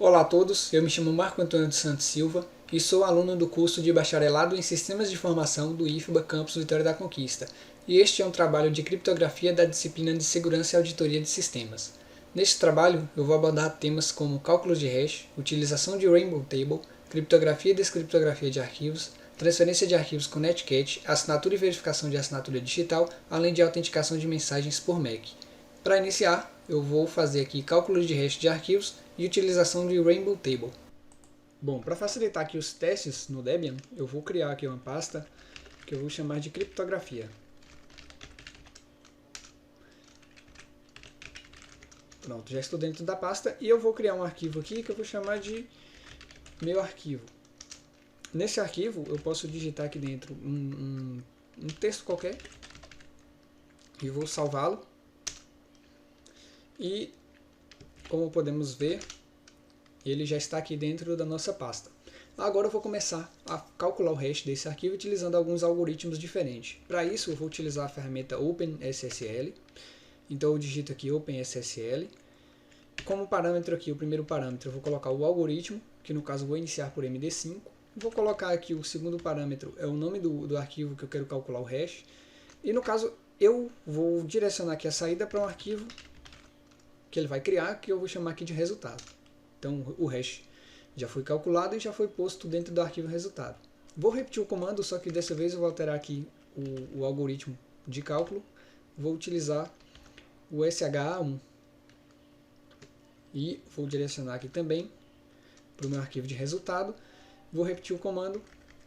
Olá a todos, eu me chamo Marco Antônio dos Santos Silva e sou aluno do curso de Bacharelado em Sistemas de Informação do IFBA Campus Vitória da Conquista, e este é um trabalho de criptografia da disciplina de Segurança e Auditoria de Sistemas. Neste trabalho, eu vou abordar temas como cálculos de hash, utilização de Rainbow Table, criptografia e descriptografia de arquivos, transferência de arquivos com Netcat, assinatura e verificação de assinatura digital, além de autenticação de mensagens por MAC. Para iniciar, eu vou fazer aqui cálculos de hash de arquivos e utilização de Rainbow Table. Bom, para facilitar aqui os testes no Debian, eu vou criar aqui uma pasta que eu vou chamar de criptografia. Pronto, já estou dentro da pasta e eu vou criar um arquivo aqui que eu vou chamar de meu arquivo. Nesse arquivo eu posso digitar aqui dentro um texto qualquer e vou salvá-lo. E como podemos ver, ele já está aqui dentro da nossa pasta. Agora eu vou começar a calcular o hash desse arquivo utilizando alguns algoritmos diferentes. Para isso eu vou utilizar a ferramenta OpenSSL. Então eu digito aqui OpenSSL. Como parâmetro aqui, o primeiro parâmetro, eu vou colocar o algoritmo, que no caso eu vou iniciar por MD5. Vou colocar aqui o segundo parâmetro, é o nome do arquivo que eu quero calcular o hash. E no caso eu vou direcionar aqui a saída para um arquivo que ele vai criar, que eu vou chamar aqui de resultado. Então o hash já foi calculado e já foi posto dentro do arquivo resultado. Vou repetir o comando, só que dessa vez eu vou alterar aqui o algoritmo de cálculo. Vou utilizar o SHA1 e vou direcionar aqui também para o meu arquivo de resultado. Vou repetir o comando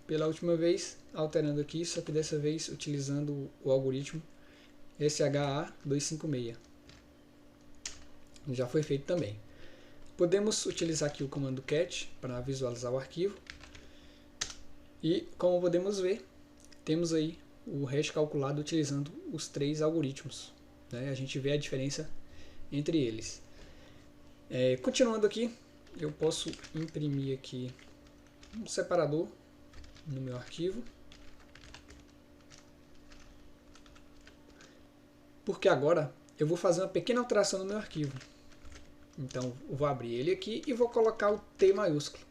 pela última vez, alterando aqui, só que dessa vez utilizando o algoritmo SHA256. Já foi feito também. Podemos utilizar aqui o comando cat para visualizar o arquivo. E como podemos ver, temos aí o hash calculado utilizando os três algoritmos. A gente vê a diferença entre eles. Continuando aqui, eu posso imprimir aqui um separador no meu arquivo. Porque agora eu vou fazer uma pequena alteração no meu arquivo. Então, eu vou abrir ele aqui e vou colocar o T maiúsculo.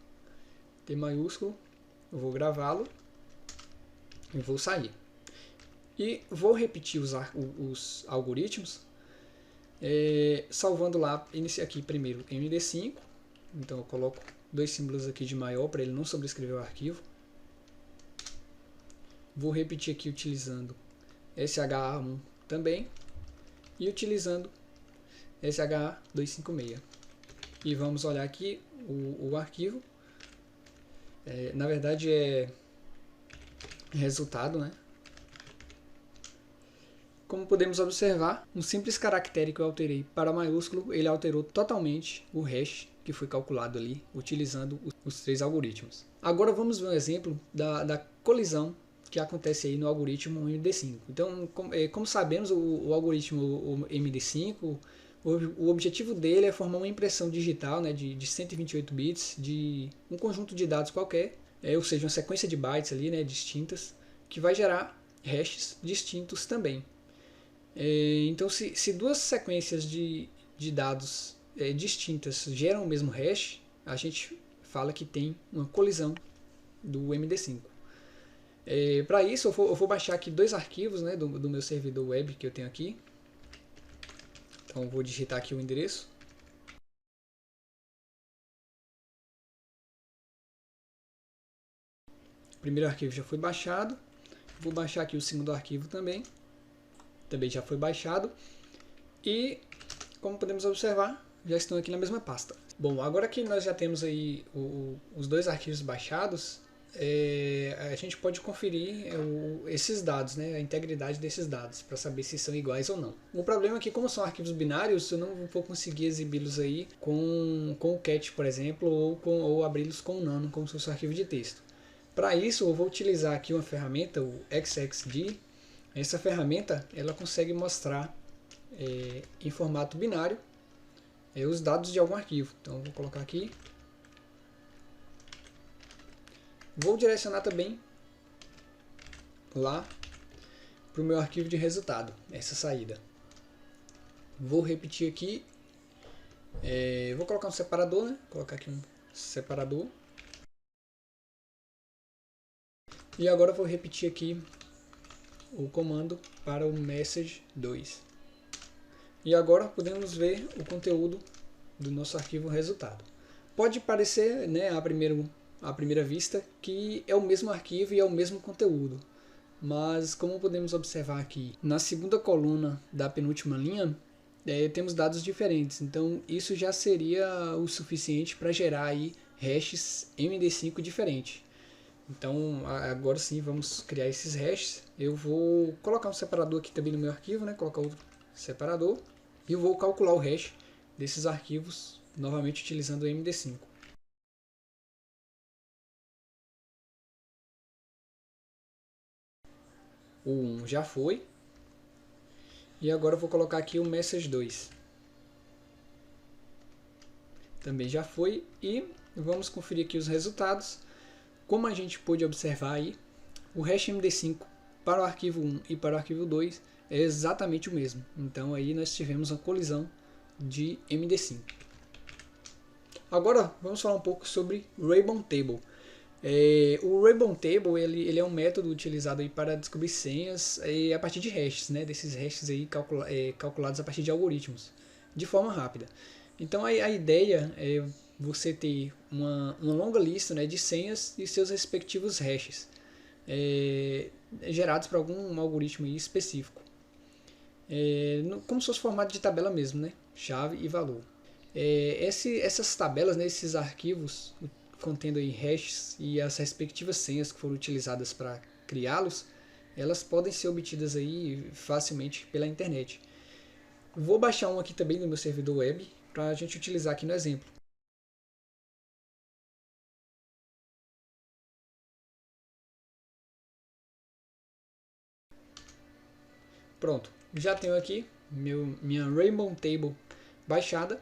T maiúsculo, eu vou gravá-lo e vou sair. E vou repetir os algoritmos, salvando lá, inicia aqui primeiro MD5. Então, eu coloco dois símbolos aqui de maior para ele não sobrescrever o arquivo. Vou repetir aqui utilizando SHA1 também e utilizando SHA256. E vamos olhar aqui o arquivo. Na verdade é resultado, né? Como podemos observar, um simples caractere que eu alterei para maiúsculo, ele alterou totalmente o hash que foi calculado ali, utilizando os três algoritmos. Agora vamos ver um exemplo da colisão que acontece aí no algoritmo MD5. Então, como sabemos, o algoritmo MD5, o objetivo dele é formar uma impressão digital, né, de 128 bits de um conjunto de dados qualquer, ou seja, uma sequência de bytes ali, né, distintas, que vai gerar hashes distintos também. Então, se duas sequências de dados distintas geram o mesmo hash, a gente fala que tem uma colisão do MD5. Para isso, eu vou baixar aqui dois arquivos, né, do meu servidor web que eu tenho aqui. Então, vou digitar aqui o endereço. O primeiro arquivo já foi baixado. Vou baixar aqui o segundo arquivo também. Também já foi baixado. E, como podemos observar, já estão aqui na mesma pasta. Bom, agora que nós já temos aí os dois arquivos baixados, a gente pode conferir esses dados, né, a integridade desses dados, para saber se são iguais ou não. O problema é que, como são arquivos binários, eu não vou conseguir exibi-los aí com o cat, por exemplo, ou abri-los com o nano, como se fosse um arquivo de texto. Para isso, eu vou utilizar aqui uma ferramenta, o XXD. Essa ferramenta ela consegue mostrar em formato binário os dados de algum arquivo. Então, eu vou colocar aqui. Vou direcionar também lá para o meu arquivo de resultado, essa saída. Vou repetir aqui Vou colocar um separador, né? Vou colocar aqui um separador. E agora eu vou repetir aqui o comando para o message 2. E agora podemos ver o conteúdo do nosso arquivo resultado. Pode parecer, né, à primeira vista que é o mesmo arquivo e é o mesmo conteúdo. Mas como podemos observar aqui, na segunda coluna da penúltima linha, temos dados diferentes. Então isso já seria o suficiente para gerar aí hashes MD5 diferentes. Então agora sim vamos criar esses hashes. Eu vou colocar um separador aqui também no meu arquivo, né? Colocar outro separador. E eu vou calcular o hash desses arquivos novamente utilizando o MD5. O 1 já foi. E agora eu vou colocar aqui o message 2. Também já foi. E vamos conferir aqui os resultados. Como a gente pôde observar aí, o hash MD5 para o arquivo 1 e para o arquivo 2 é exatamente o mesmo. Então aí nós tivemos uma colisão de MD5. Agora vamos falar um pouco sobre Ribbon Table. O Ribbon Table ele é um método utilizado aí para descobrir senhas a partir de hashes, né? Desses hashes aí calculados a partir de algoritmos, de forma rápida. Então a ideia é você ter uma longa lista, né, de senhas e seus respectivos hashes gerados por algum algoritmo aí específico. Como se fosse formato de tabela mesmo, né? Chave e valor. Essas tabelas, né, esses arquivos contendo aí hashes e as respectivas senhas que foram utilizadas para criá-los, elas podem ser obtidas aí facilmente pela internet. Vou baixar um aqui também no meu servidor web para a gente utilizar aqui no exemplo. Pronto, já tenho aqui minha Rainbow Table baixada.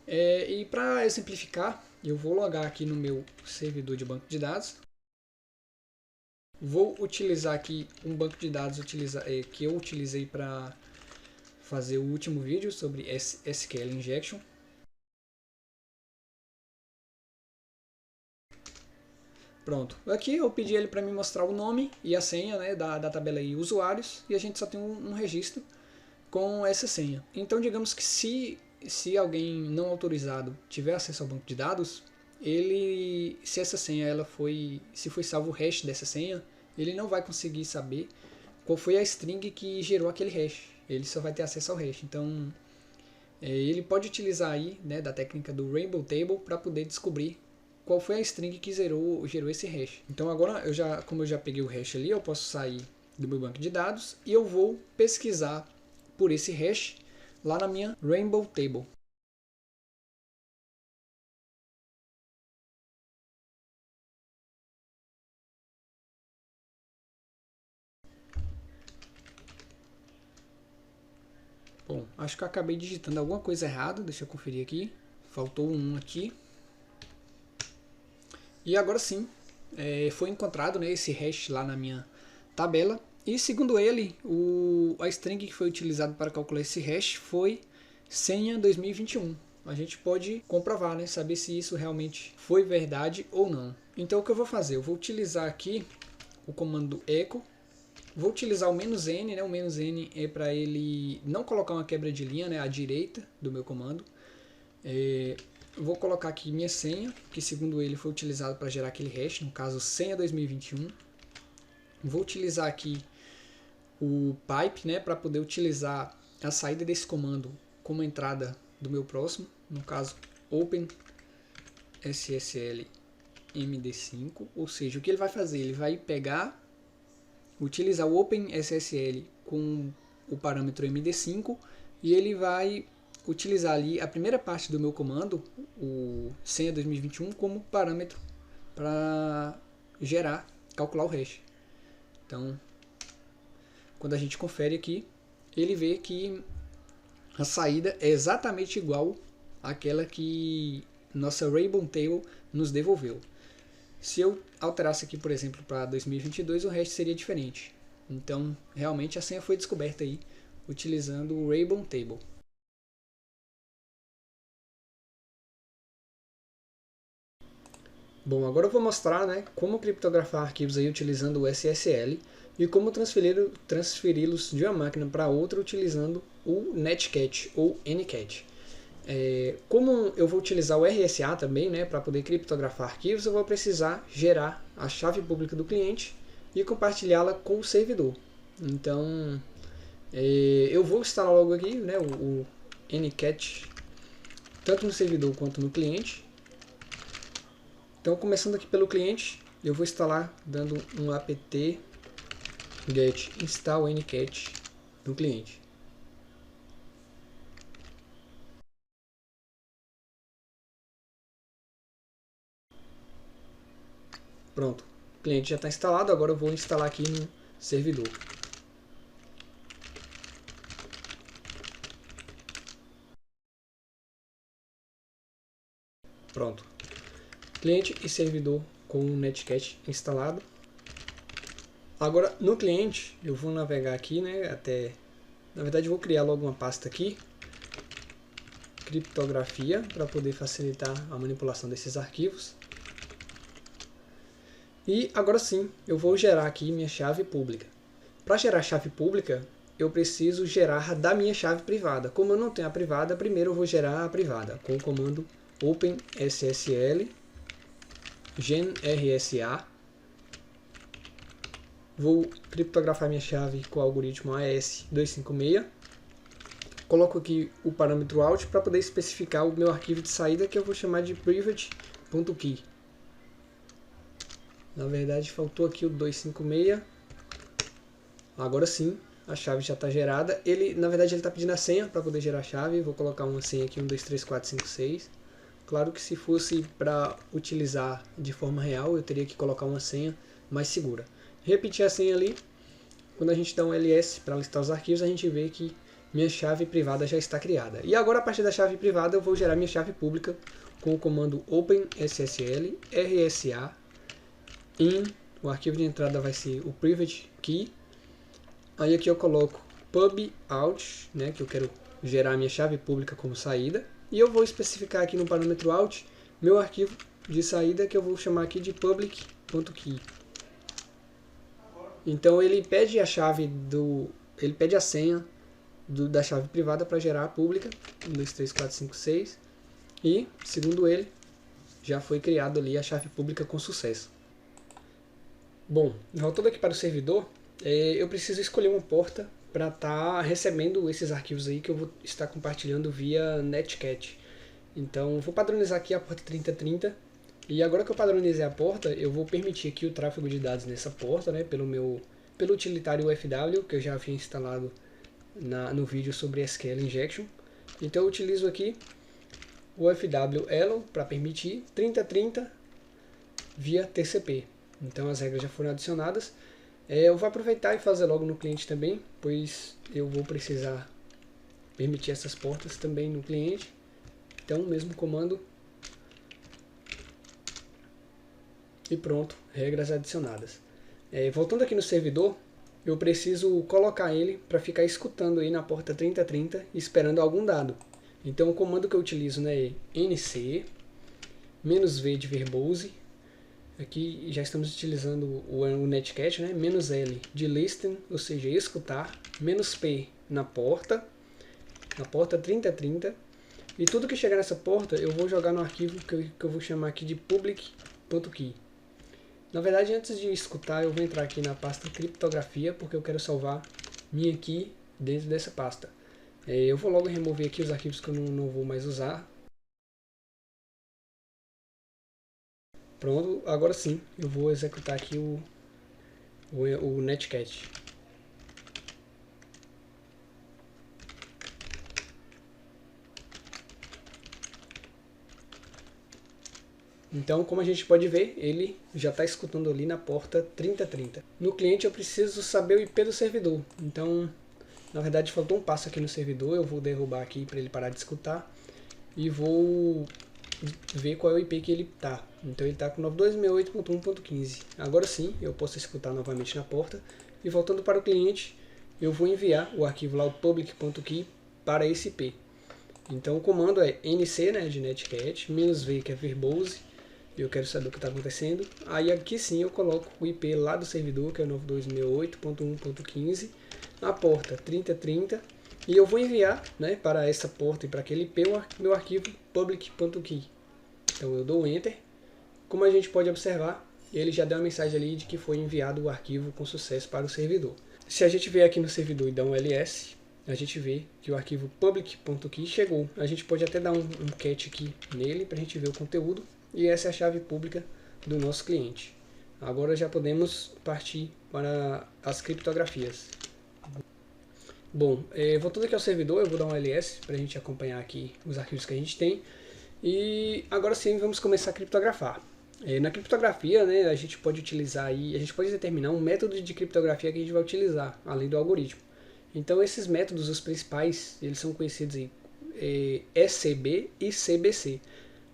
E para exemplificar, eu vou logar aqui no meu servidor de banco de dados. Vou utilizar aqui um banco de dados que eu utilizei para fazer o último vídeo sobre SQL Injection. Pronto, aqui eu pedi ele para me mostrar o nome e a senha, né, da tabela aí usuários, e a gente só tem um registro com essa senha. Então digamos que se alguém não autorizado tiver acesso ao banco de dados, se essa senha se foi salvo o hash dessa senha, ele não vai conseguir saber qual foi a string que gerou aquele hash. Ele só vai ter acesso ao hash. Então ele pode utilizar aí, né, da técnica do Rainbow Table para poder descobrir qual foi a string que gerou esse hash. Então agora, como eu já peguei o hash ali, eu posso sair do meu banco de dados e eu vou pesquisar por esse hash lá na minha Rainbow Table. Bom, acho que eu acabei digitando alguma coisa errada, deixa eu conferir aqui. Faltou um aqui. E agora sim, foi encontrado, né, esse hash lá na minha tabela. E segundo ele, a string que foi utilizado para calcular esse hash foi senha 2021. A gente pode comprovar, né, saber se isso realmente foi verdade ou não. Então o que eu vou fazer? Eu vou utilizar aqui o comando echo. Vou utilizar o "-n", né? O "-n" é para ele não colocar uma quebra de linha, né, à direita do meu comando. Vou colocar aqui minha senha, que segundo ele foi utilizado para gerar aquele hash, no caso senha 2021. Vou utilizar aqui o pipe, né, para poder utilizar a saída desse comando como entrada do meu próximo, no caso open SSL MD5, ou seja, o que ele vai fazer? Ele vai utilizar o OpenSSL com o parâmetro MD5 e ele vai utilizar ali a primeira parte do meu comando, o senha 2021, como parâmetro para calcular o hash. Então, quando a gente confere aqui, ele vê que a saída é exatamente igual àquela que nossa Rainbow Table nos devolveu. Se eu alterasse aqui, por exemplo, para 2022, o hash seria diferente. Então, realmente a senha foi descoberta aí utilizando o Rainbow Table. Bom, agora eu vou mostrar, né, como criptografar arquivos aí utilizando o SSL e como transferi-los de uma máquina para outra utilizando o Netcat ou Ncat. Como eu vou utilizar o RSA também, né, para poder criptografar arquivos, eu vou precisar gerar a chave pública do cliente e compartilhá-la com o servidor. Então, eu vou instalar logo aqui, né, o Ncat tanto no servidor quanto no cliente. Então, começando aqui pelo cliente, eu vou instalar dando um apt get install ncat no cliente. Pronto, o cliente já está instalado, agora eu vou instalar aqui no servidor. Pronto, cliente e servidor com o Netcat instalado. Agora, no cliente, eu vou navegar aqui, né, na verdade, eu vou criar logo uma pasta aqui, criptografia, para poder facilitar a manipulação desses arquivos. E agora sim, eu vou gerar aqui minha chave pública. Para gerar a chave pública, eu preciso gerar da minha chave privada. Como eu não tenho a privada, primeiro eu vou gerar a privada com o comando openSSL genRSA. Vou criptografar minha chave com o algoritmo AES256. Coloco aqui o parâmetro out para poder especificar o meu arquivo de saída, que eu vou chamar de private.key. Na verdade, faltou aqui o 256. Agora sim, a chave já está gerada. Na verdade, ele está pedindo a senha para poder gerar a chave. Vou colocar uma senha aqui, 1, 2, 3, 4, 5, 6. Claro que se fosse para utilizar de forma real, eu teria que colocar uma senha mais segura. Repetir a senha ali. Quando a gente dá um ls para listar os arquivos, a gente vê que minha chave privada já está criada. E agora, a partir da chave privada, eu vou gerar minha chave pública com o comando openSSL rsa in. O arquivo de entrada vai ser o private key. Aí aqui eu coloco pub out, né, que eu quero gerar minha chave pública como saída. E eu vou especificar aqui no parâmetro out meu arquivo de saída, que eu vou chamar aqui de public.key. Então ele pede a chave ele pede a senha da chave privada para gerar a pública, 1, 2, 3, 4, 5, 6. E, segundo ele, já foi criado ali a chave pública com sucesso. Bom, voltando aqui para o servidor, eu preciso escolher uma porta para estar recebendo esses arquivos aí que eu vou estar compartilhando via Netcat. Então, vou padronizar aqui a porta 3030. E agora que eu padronizei a porta, eu vou permitir aqui o tráfego de dados nessa porta, né, pelo utilitário UFW, que eu já havia instalado no vídeo sobre SQL Injection. Então, eu utilizo aqui o UFW Elo para permitir 3030 via TCP. Então, as regras já foram adicionadas. Eu vou aproveitar e fazer logo no cliente também, pois eu vou precisar permitir essas portas também no cliente. Então, o mesmo comando. E pronto, regras adicionadas. Voltando aqui no servidor, eu preciso colocar ele para ficar escutando aí na porta 3030, esperando algum dado. Então, o comando que eu utilizo, né, é nc -v de verbose. Aqui já estamos utilizando o Netcat, né? -l de listen, ou seja, escutar, -p na porta 3030. E tudo que chegar nessa porta eu vou jogar no arquivo que eu vou chamar aqui de public.key. Na verdade, antes de escutar, eu vou entrar aqui na pasta criptografia, porque eu quero salvar minha key dentro dessa pasta. Eu vou logo remover aqui os arquivos que eu não vou mais usar. Pronto, agora sim, eu vou executar aqui o Netcat. Então, como a gente pode ver, ele já está escutando ali na porta 3030. No cliente eu preciso saber o IP do servidor. Então, na verdade faltou um passo aqui no servidor, eu vou derrubar aqui para ele parar de escutar. E vou ver qual é o IP que ele está. Então ele está com 9268.1.15. Agora sim, eu posso escutar novamente na porta. E voltando para o cliente, eu vou enviar o arquivo lá, o public.key, para esse IP. Então o comando é nc, né, de netcat, -v, que é verbose, eu quero saber o que está acontecendo. Aí aqui sim eu coloco o IP lá do servidor, que é 9268.1.15, a porta 3030, e eu vou enviar, né, para essa porta e para aquele IP meu arquivo public.key. Então eu dou Enter. Como a gente pode observar, ele já deu uma mensagem ali de que foi enviado o arquivo com sucesso para o servidor. Se a gente vier aqui no servidor e dar um ls, a gente vê que o arquivo public.key chegou. A gente pode até dar um cat aqui nele para a gente ver o conteúdo. E essa é a chave pública do nosso cliente. Agora já podemos partir para as criptografias. Bom, voltando aqui ao servidor, eu vou dar um ls para a gente acompanhar aqui os arquivos que a gente tem. E agora sim vamos começar a criptografar. Na criptografia, né, a gente pode utilizar aí, a gente pode determinar um método de criptografia que a gente vai utilizar, além do algoritmo. Então esses métodos, os principais, eles são conhecidos aí, ECB e CBC.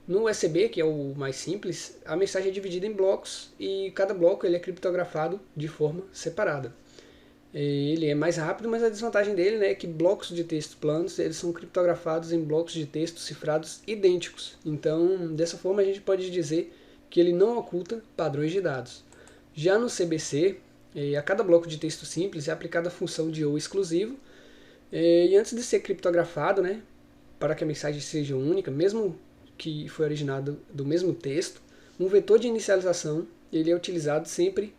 No ECB, que é o mais simples, a mensagem é dividida em blocos e cada bloco ele é criptografado de forma separada. Ele é mais rápido, mas a desvantagem dele, né, é que blocos de texto planos eles são criptografados em blocos de texto cifrados idênticos. Então, dessa forma, a gente pode dizer que ele não oculta padrões de dados. Já no CBC, a cada bloco de texto simples é aplicada a função de ou exclusivo, e antes de ser criptografado, né, para que a mensagem seja única, mesmo que foi originado do mesmo texto, um vetor de inicialização ele é utilizado sempre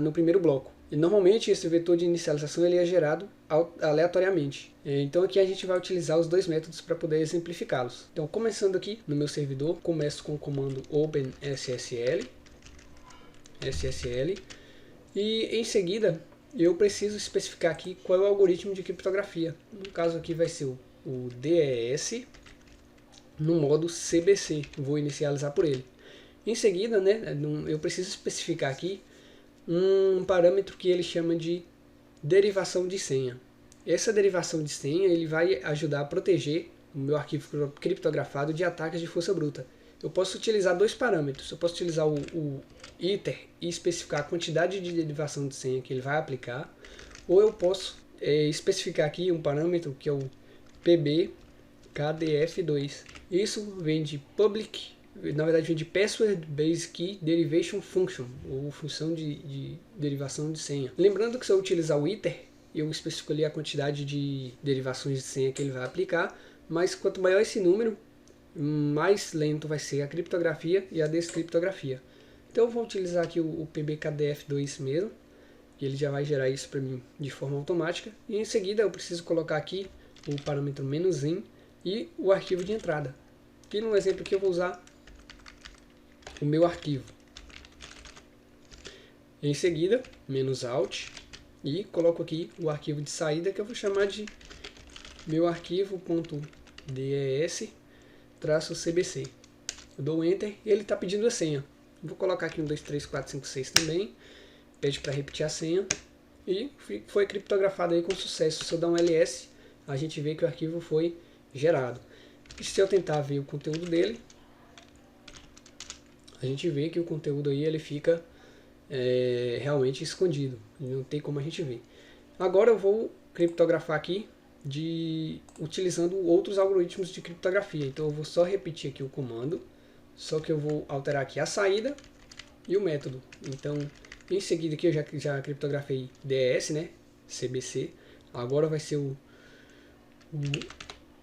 no primeiro bloco. E normalmente esse vetor de inicialização ele é gerado aleatoriamente. Então aqui a gente vai utilizar os dois métodos para poder exemplificá-los. Então começando aqui no meu servidor, começo com o comando OpenSSL, e em seguida eu preciso especificar aqui qual é o algoritmo de criptografia. No caso aqui vai ser o DES no modo CBC, vou inicializar por ele. Em seguida, né, eu preciso especificar aqui um parâmetro que ele chama de derivação de senha. Essa derivação de senha ele vai ajudar a proteger o meu arquivo criptografado de ataques de força bruta. Eu posso utilizar dois parâmetros. Eu posso utilizar o iter e especificar a quantidade de derivação de senha que ele vai aplicar, ou eu posso especificar aqui um parâmetro que é o pbkdf2. Isso vem de public, na verdade vem de Password Base Key Derivation Function, ou função de derivação de senha. Lembrando que se eu utilizar o iter, eu especifico ali a quantidade de derivações de senha que ele vai aplicar, mas quanto maior esse número, mais lento vai ser a criptografia e a descriptografia. Então eu vou utilizar aqui o pbkdf2 mesmo, e ele já vai gerar isso para mim de forma automática. E em seguida eu preciso colocar aqui o parâmetro "-in" e o arquivo de entrada. Aqui no exemplo que eu vou usar o meu arquivo. Em seguida, "-alt", e coloco aqui o arquivo de saída que eu vou chamar de meu arquivo.des-cbc. Eu dou Enter e ele está pedindo a senha. Vou colocar aqui 1, 2, 3, 4, 5, 6 também. Pede para repetir a senha. E foi criptografado aí com sucesso. Se eu dar um ls, a gente vê que o arquivo foi gerado. E se eu tentar ver o conteúdo dele, a gente vê que o conteúdo aí ele fica realmente escondido. Não tem como a gente ver. Agora eu vou criptografar aqui utilizando outros algoritmos de criptografia. Então eu vou só repetir aqui o comando, só que eu vou alterar aqui a saída e o método. Então em seguida aqui eu já criptografei DES, né, CBC. Agora vai ser o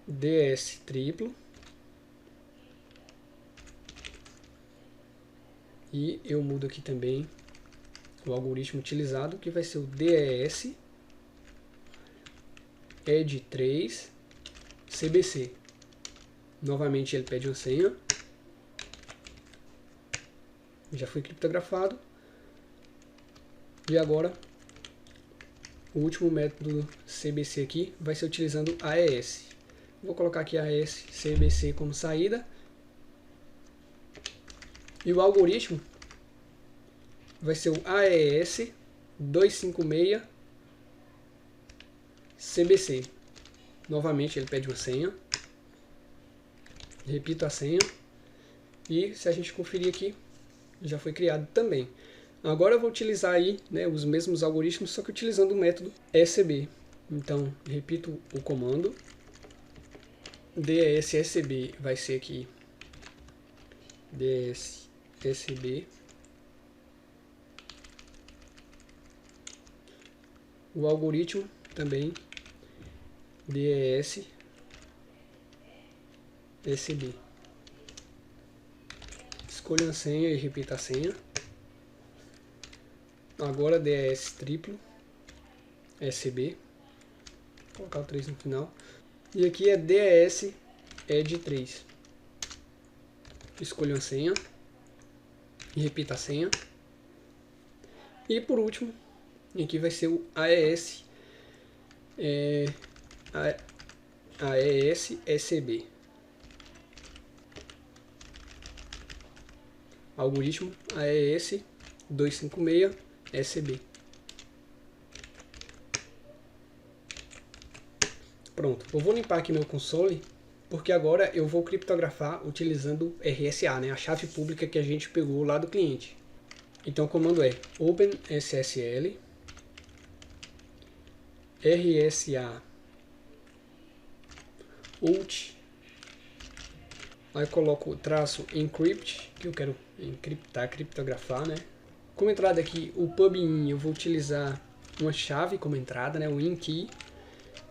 DES triplo. E eu mudo aqui também o algoritmo utilizado, que vai ser o DES ED3 CBC. Novamente ele pede uma senha. Já foi criptografado. E agora o último método CBC aqui vai ser utilizando AES. Vou colocar aqui AES CBC como saída. E o algoritmo vai ser o AES 256 CBC. Novamente ele pede uma senha. Repito a senha. E se a gente conferir aqui, já foi criado também. Agora eu vou utilizar aí, né, os mesmos algoritmos, só que utilizando o método ECB. Então, repito o comando. DES ECB vai ser aqui DSSB. O algoritmo também DESSB. Escolha a senha e repita a senha. Agora DES triplo SB. Vou colocar o 3 no final. E aqui é DES ED 3. Escolha a senha e repita a senha. E por último, aqui vai ser o AES SB. Algoritmo AES 256 SB. Pronto, eu vou limpar aqui meu console, porque agora eu vou criptografar utilizando RSA, né, a chave pública que a gente pegou lá do cliente. Então o comando é OpenSSL RSA ult. Aí eu coloco o traço encrypt, que eu quero encriptar, criptografar, né? Como entrada aqui, o pub_in, eu vou utilizar uma chave como entrada, né? O in key.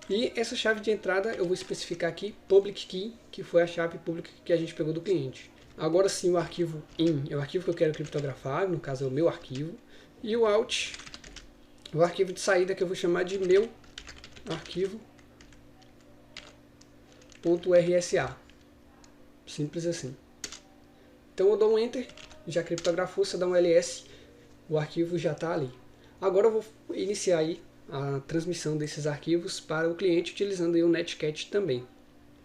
E essa chave de entrada eu vou especificar aqui public key, que foi a chave pública que a gente pegou do cliente. Agora sim, o arquivo in é o arquivo que eu quero criptografar, no caso é o meu arquivo. E o out, o arquivo de saída que eu vou chamar de meu arquivo.rsa. Simples assim. Então eu dou um enter, já criptografou, se eu dar um ls, o arquivo já está ali. Agora eu vou iniciar aí a transmissão desses arquivos para o cliente utilizando aí o Netcat também.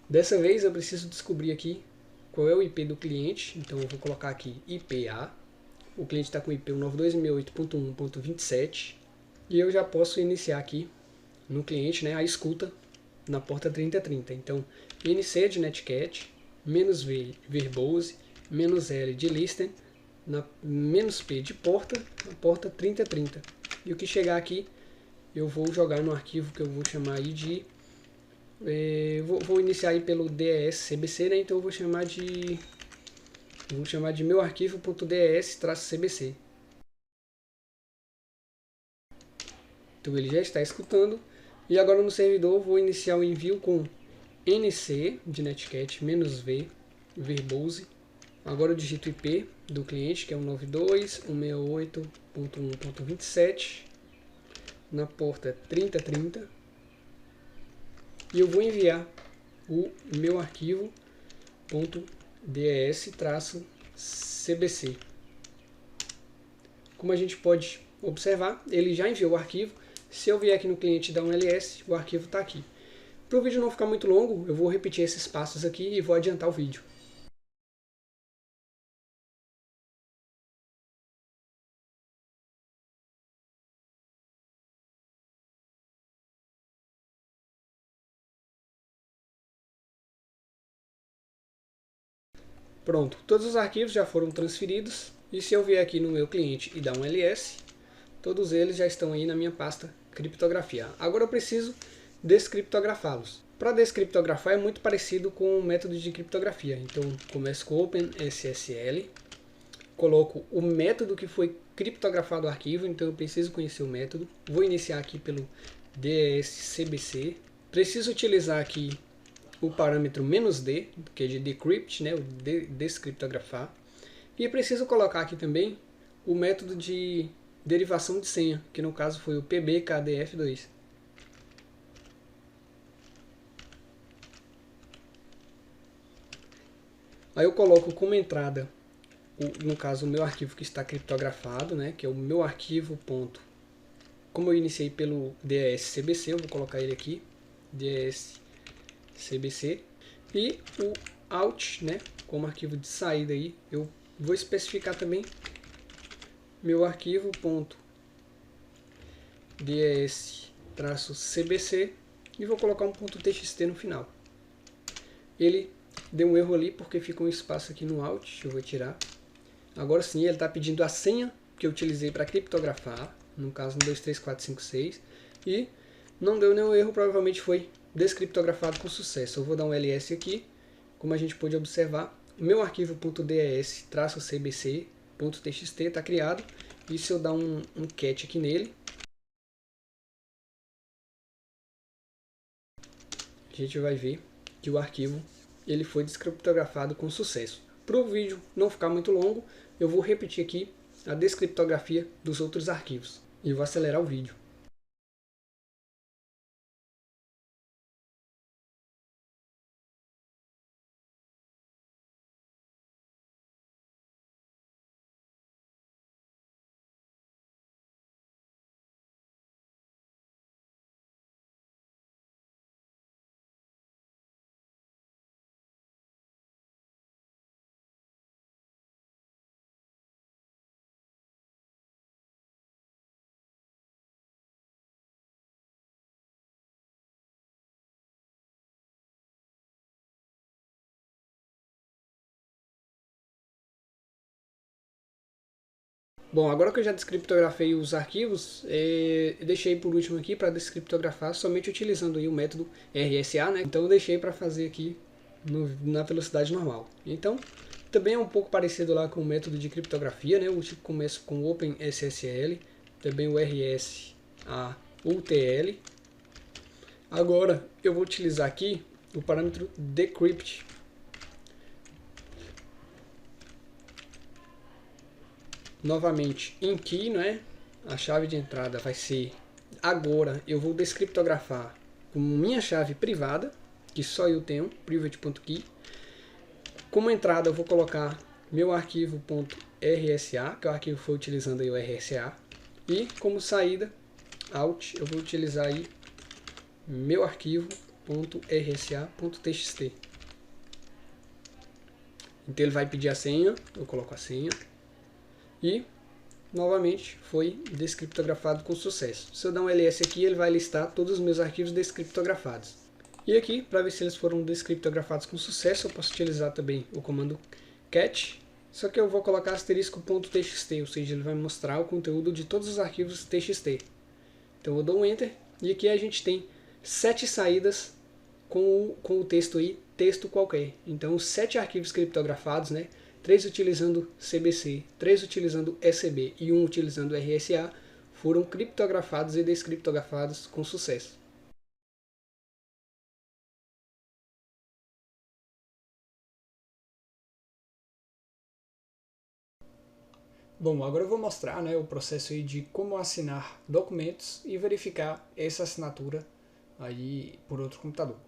Dessa vez eu preciso descobrir aqui qual é o IP do cliente, então eu vou colocar aqui IPA. O cliente está com IP 192.168.1.27 e eu já posso iniciar aqui no cliente, né, a escuta na porta 3030. Então NC de Netcat, -V verbose, -L de listen, -P de porta, na porta 3030. E o que chegar aqui eu vou jogar no arquivo que eu vou chamar aí de... vou iniciar aí pelo DES-CBC, né? Então eu vou chamar de meu arquivo.des-cbc. Então ele já está escutando. E agora no servidor eu vou iniciar o envio com NC de Netcat, -V verbose. Agora eu digito o IP do cliente, que é 192.168.1.27. Na porta 3030 e eu vou enviar o meu arquivo.des-cbc. Como a gente pode observar, ele já enviou o arquivo. Se eu vier aqui no cliente e dar um ls, o arquivo está aqui. Para o vídeo não ficar muito longo, eu vou repetir esses passos aqui e vou adiantar o vídeo. Pronto, todos os arquivos já foram transferidos e se eu vier aqui no meu cliente e dar um ls, todos eles já estão aí na minha pasta criptografia. Agora eu preciso descriptografá-los. Para descriptografar é muito parecido com o método de criptografia. Então começo com OpenSSL, coloco o método que foi criptografado o arquivo, então eu preciso conhecer o método. Vou iniciar aqui pelo DES-CBC. Preciso utilizar aqui o parâmetro -d, que é de decrypt, né, o descriptografar. E preciso colocar aqui também o método de derivação de senha, que no caso foi o PBKDF2. Aí eu coloco como entrada, no caso, o meu arquivo que está criptografado, né, que é o meu arquivo. Como eu iniciei pelo DES-CBC, eu vou colocar ele aqui, DES-CBC. E o out, né, como arquivo de saída aí, eu vou especificar também meu arquivo.des-cbc e vou colocar um .txt no final. Ele deu um erro ali porque fica um espaço aqui no out, eu vou tirar. Agora sim, ele está pedindo a senha que eu utilizei para criptografar, no caso 1234556, e não deu nenhum erro, provavelmente foi descriptografado com sucesso. Eu vou dar um ls aqui, como a gente pode observar, meu arquivo.des-cbc.txt está criado. E se eu dar um cat aqui nele, a gente vai ver que o arquivo ele foi descriptografado com sucesso. Para o vídeo não ficar muito longo, eu vou repetir aqui a descriptografia dos outros arquivos e vou acelerar o vídeo. Bom, agora que eu já descriptografei os arquivos, deixei por último aqui para descriptografar somente utilizando aí o método RSA, né? Então eu deixei para fazer aqui na velocidade normal. Então, também é um pouco parecido lá com o método de criptografia, né? Eu começo com o OpenSSL, também o RSA UTL. Agora eu vou utilizar aqui o parâmetro decrypt. Novamente em key, né? A chave de entrada vai ser, agora eu vou descriptografar com minha chave privada, que só eu tenho, private.key. Como entrada eu vou colocar meu arquivo.rsa, que é o arquivo que foi utilizando aí o RSA. E como saída, out, eu vou utilizar aí meu arquivo.rsa.txt. Então ele vai pedir a senha, eu coloco a senha. E, novamente, foi descriptografado com sucesso. Se eu dar um ls aqui, ele vai listar todos os meus arquivos descriptografados. E aqui, para ver se eles foram descriptografados com sucesso, eu posso utilizar também o comando cat, só que eu vou colocar asterisco.txt, ou seja, ele vai mostrar o conteúdo de todos os arquivos txt. Então eu dou um enter, e aqui a gente tem 7 saídas com o texto aí, texto qualquer. Então 7 arquivos criptografados, né? 3 utilizando CBC, 3 utilizando ECB e 1 utilizando RSA, foram criptografados e descriptografados com sucesso. Bom, agora eu vou mostrar, né, o processo aí de como assinar documentos e verificar essa assinatura aí por outro computador.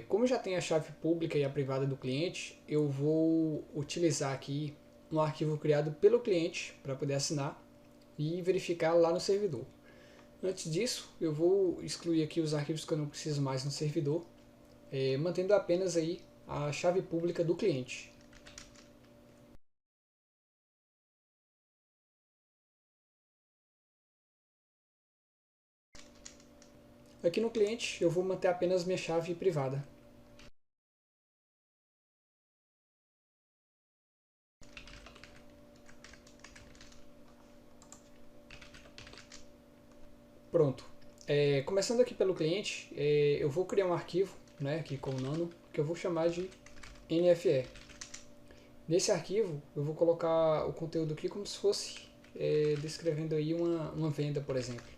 Como já tem a chave pública e a privada do cliente, eu vou utilizar aqui um arquivo criado pelo cliente para poder assinar e verificar lá no servidor. Antes disso, eu vou excluir aqui os arquivos que eu não preciso mais no servidor, mantendo apenas aí a chave pública do cliente. Aqui no cliente, eu vou manter apenas minha chave privada. Pronto. Começando aqui pelo cliente, eu vou criar um arquivo, né, aqui com o nano, que eu vou chamar de NFE. Nesse arquivo, eu vou colocar o conteúdo aqui como se fosse descrevendo aí uma venda, por exemplo.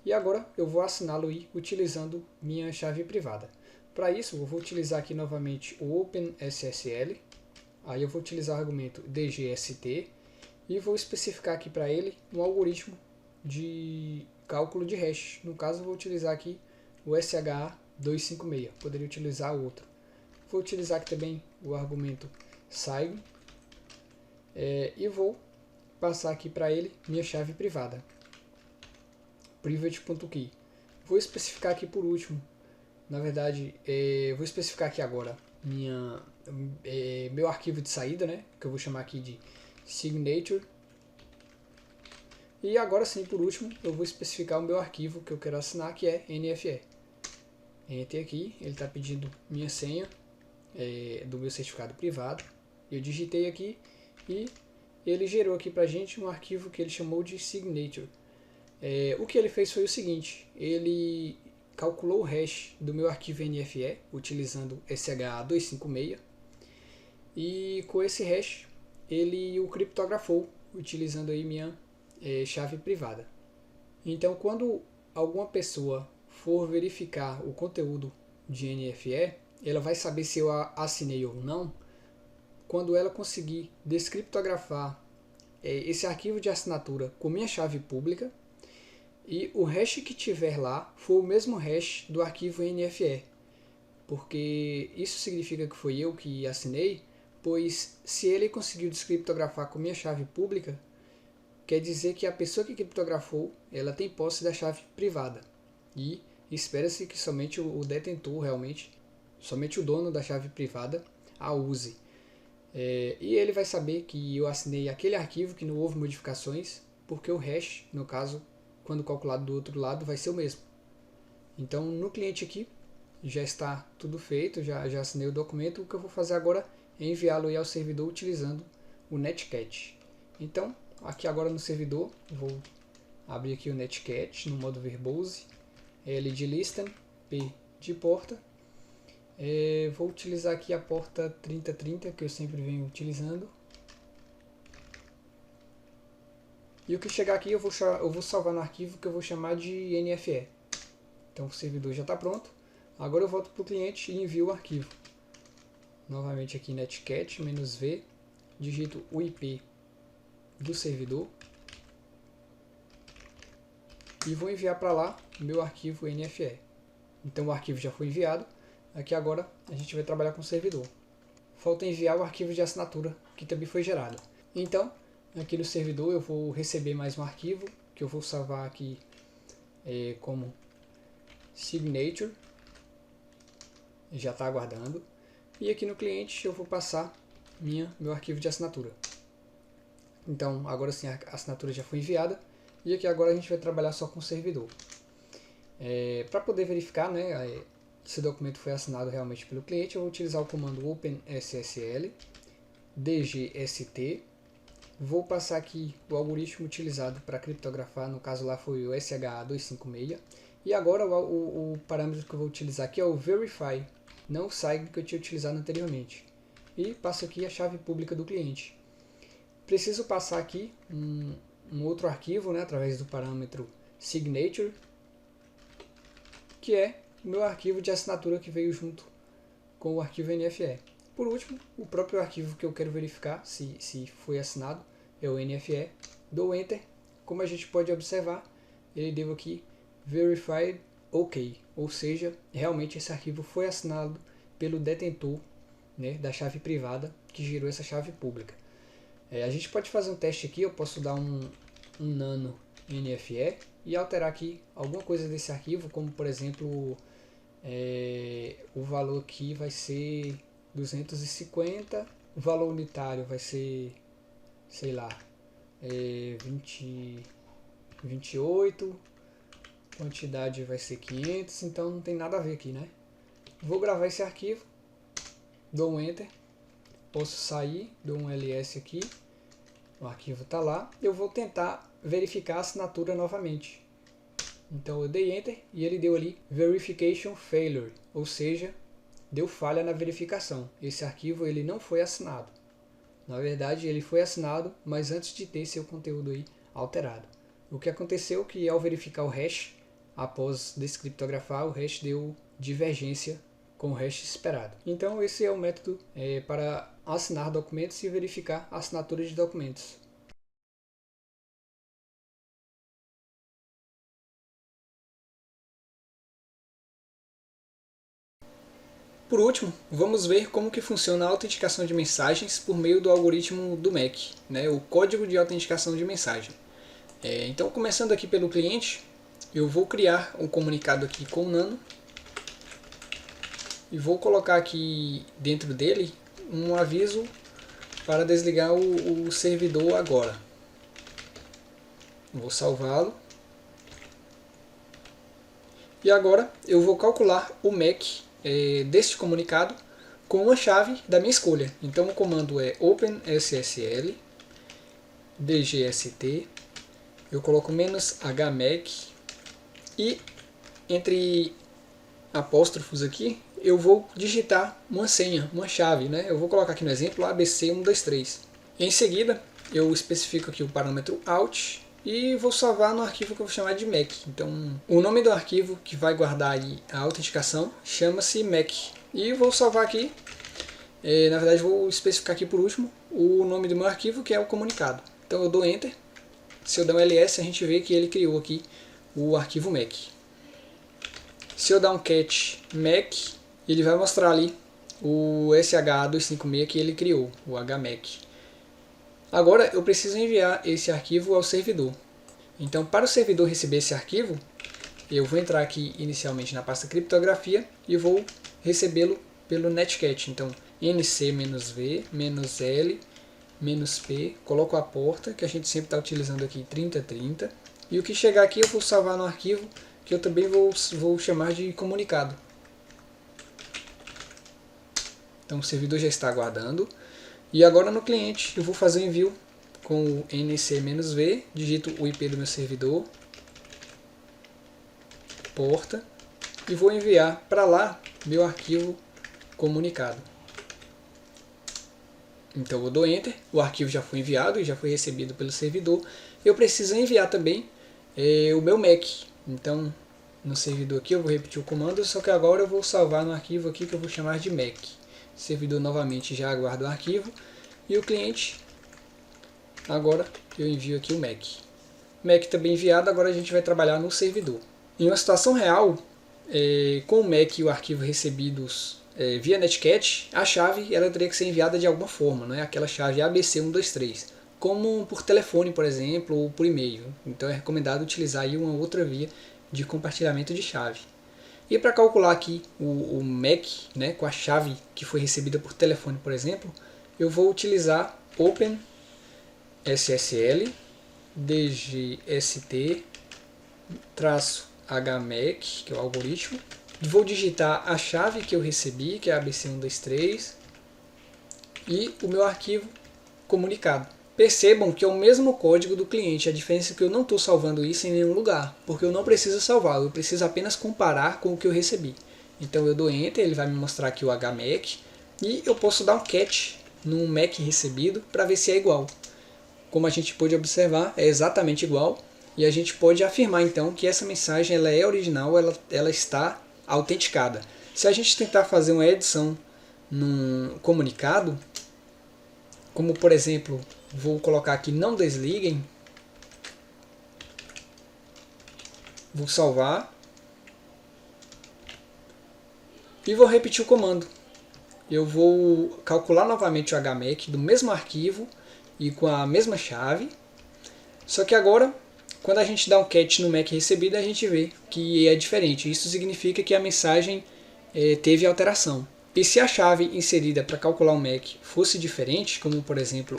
E agora eu vou assiná-lo aí utilizando minha chave privada. Para isso, eu vou utilizar aqui novamente o OpenSSL. Aí eu vou utilizar o argumento DGST e vou especificar aqui para ele um algoritmo de cálculo de hash. No caso, eu vou utilizar aqui o SHA-256. Poderia utilizar outro. Vou utilizar aqui também o argumento SIG e vou passar aqui para ele minha chave privada, private.key. Vou especificar aqui por último, na verdade, vou especificar aqui agora meu arquivo de saída, né, que eu vou chamar aqui de signature. E agora sim, por último, eu vou especificar o meu arquivo que eu quero assinar, que é NFE. Enter aqui, ele está pedindo minha senha do meu certificado privado. Eu digitei aqui e ele gerou aqui para a gente um arquivo que ele chamou de signature. O que ele fez foi o seguinte, ele calculou o hash do meu arquivo NFE utilizando SHA-256 e com esse hash ele o criptografou utilizando aí minha chave privada. Então quando alguma pessoa for verificar o conteúdo de NFE, ela vai saber se eu assinei ou não quando ela conseguir descriptografar esse arquivo de assinatura com minha chave pública e o hash que tiver lá for o mesmo hash do arquivo NFE, porque isso significa que foi eu que assinei, pois se ele conseguiu descriptografar com minha chave pública, quer dizer que a pessoa que criptografou, ela tem posse da chave privada, e espera-se que somente o detentor realmente, somente o dono da chave privada a use. E ele vai saber que eu assinei aquele arquivo, que não houve modificações, porque o hash, no caso, quando calculado do outro lado, vai ser o mesmo. Então no cliente aqui já está tudo feito, já assinei o documento. O que eu vou fazer agora é enviá-lo ao servidor utilizando o Netcat. Então aqui agora no servidor, vou abrir aqui o Netcat no modo verbose, L de listen, P de porta. Vou utilizar aqui a porta 3030 que eu sempre venho utilizando. E o que chegar aqui eu vou salvar no arquivo que eu vou chamar de NFE. Então o servidor já está pronto. Agora eu volto para o cliente e envio o arquivo. Novamente aqui netcat-v, digito o IP do servidor e vou enviar para lá o meu arquivo NFE. Então o arquivo já foi enviado. Aqui agora a gente vai trabalhar com o servidor. Falta enviar o arquivo de assinatura que também foi gerado. Então aqui no servidor eu vou receber mais um arquivo que eu vou salvar aqui como signature, já está aguardando, e aqui no cliente eu vou passar meu arquivo de assinatura. Então agora sim a assinatura já foi enviada e aqui agora a gente vai trabalhar só com o servidor. Para poder verificar, né, se o documento foi assinado realmente pelo cliente, eu vou utilizar o comando OpenSSL DGST. Vou passar aqui o algoritmo utilizado para criptografar, no caso lá foi o SHA-256. E agora o parâmetro que eu vou utilizar aqui é o Verify, não o SIG que eu tinha utilizado anteriormente. E passo aqui a chave pública do cliente. Preciso passar aqui um outro arquivo, né, através do parâmetro Signature, que é o meu arquivo de assinatura que veio junto com o arquivo NFE. Por último, o próprio arquivo que eu quero verificar se foi assinado é o NFE. Dou Enter. Como a gente pode observar, ele deu aqui Verified OK, ou seja, realmente esse arquivo foi assinado pelo detentor, né, da chave privada que gerou essa chave pública. A gente pode fazer um teste aqui. Eu posso dar um nano NFE e alterar aqui alguma coisa desse arquivo, como por exemplo o valor aqui vai ser 250, o valor unitário vai ser, sei lá, 28, quantidade vai ser 500, então não tem nada a ver aqui, né? Vou gravar esse arquivo, dou um Enter, posso sair, dou um LS aqui, o arquivo está lá, eu vou tentar verificar a assinatura novamente. Então eu dei Enter e ele deu ali Verification Failure, ou seja, deu falha na verificação. Esse arquivo ele não foi assinado. Na verdade ele foi assinado, mas antes de ter seu conteúdo aí alterado. O que aconteceu é que ao verificar o hash, após descriptografar, o hash deu divergência com o hash esperado. Então esse é o método para assinar documentos e verificar a assinatura de documentos. Por último, vamos ver como que funciona a autenticação de mensagens por meio do algoritmo do MAC, né, o código de autenticação de mensagem. Então, começando aqui pelo cliente, eu vou criar um comunicado aqui com o Nano e vou colocar aqui dentro dele um aviso para desligar o servidor agora. Vou salvá-lo. E agora eu vou calcular o MAC deste comunicado com uma chave da minha escolha. Então o comando é OpenSSL DGST, eu coloco "-hmac" e entre apóstrofos aqui eu vou digitar uma senha, uma chave, né? Eu vou colocar aqui no exemplo ABC123. Em seguida eu especifico aqui o parâmetro out e vou salvar no arquivo que eu vou chamar de Mac. Então o nome do arquivo que vai guardar aí a autenticação chama-se Mac. E vou salvar aqui, na verdade vou especificar aqui por último o nome do meu arquivo, que é o comunicado. Então eu dou Enter, se eu der um ls a gente vê que ele criou aqui o arquivo Mac. Se eu dar um cat Mac, ele vai mostrar ali o SH256 que ele criou, o HMac. Agora eu preciso enviar esse arquivo ao servidor. Então para o servidor receber esse arquivo, eu vou entrar aqui inicialmente na pasta criptografia e vou recebê-lo pelo netcat. Então nc-v -l -p, coloco a porta que a gente sempre está utilizando aqui, 3030, e o que chegar aqui eu vou salvar no arquivo que eu também vou chamar de comunicado. Então o servidor já está aguardando. E agora no cliente eu vou fazer o envio com o nc-v, digito o IP do meu servidor, porta, e vou enviar para lá meu arquivo comunicado. Então eu dou Enter, o arquivo já foi enviado e já foi recebido pelo servidor. Eu preciso enviar também o meu Mac. Então no servidor aqui eu vou repetir o comando, só que agora eu vou salvar no arquivo aqui que eu vou chamar de Mac. O servidor novamente já aguarda o arquivo e o cliente, agora eu envio aqui o Mac. Mac também enviado, agora a gente vai trabalhar no servidor. Em uma situação real, com o Mac e o arquivo recebidos via netcat, a chave ela teria que ser enviada de alguma forma, né? Aquela chave ABC123, como por telefone, por exemplo, ou por e-mail. Então é recomendado utilizar aí uma outra via de compartilhamento de chave. E para calcular aqui o Mac, né, com a chave que foi recebida por telefone, por exemplo, eu vou utilizar OpenSSL DGST-HMac, que é o algoritmo. Vou digitar a chave que eu recebi, que é ABC123, e o meu arquivo comunicado. Percebam que é o mesmo código do cliente, a diferença é que eu não estou salvando isso em nenhum lugar, porque eu não preciso salvar, eu preciso apenas comparar com o que eu recebi. Então eu dou Enter, ele vai me mostrar aqui o HMac, e eu posso dar um cat no Mac recebido para ver se é igual. Como a gente pode observar, é exatamente igual, e a gente pode afirmar então que essa mensagem ela é original, ela está autenticada. Se a gente tentar fazer uma edição num comunicado, como por exemplo, vou colocar aqui não desliguem, vou salvar e vou repetir o comando. Eu vou calcular novamente o HMac do mesmo arquivo e com a mesma chave, só que agora quando a gente dá um cat no Mac recebido a gente vê que é diferente. Isso significa que a mensagem teve alteração. E se a chave inserida para calcular o Mac fosse diferente, como por exemplo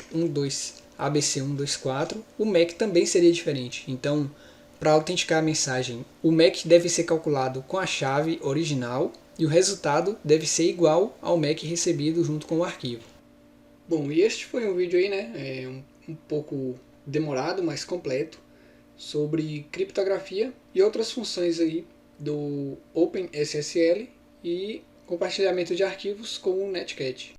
ABC124, o Mac também seria diferente. Então, para autenticar a mensagem, o Mac deve ser calculado com a chave original e o resultado deve ser igual ao Mac recebido junto com o arquivo. Bom, e este foi um vídeo aí, né, um pouco demorado, mas completo, sobre criptografia e outras funções aí do OpenSSL e compartilhamento de arquivos com o netcat.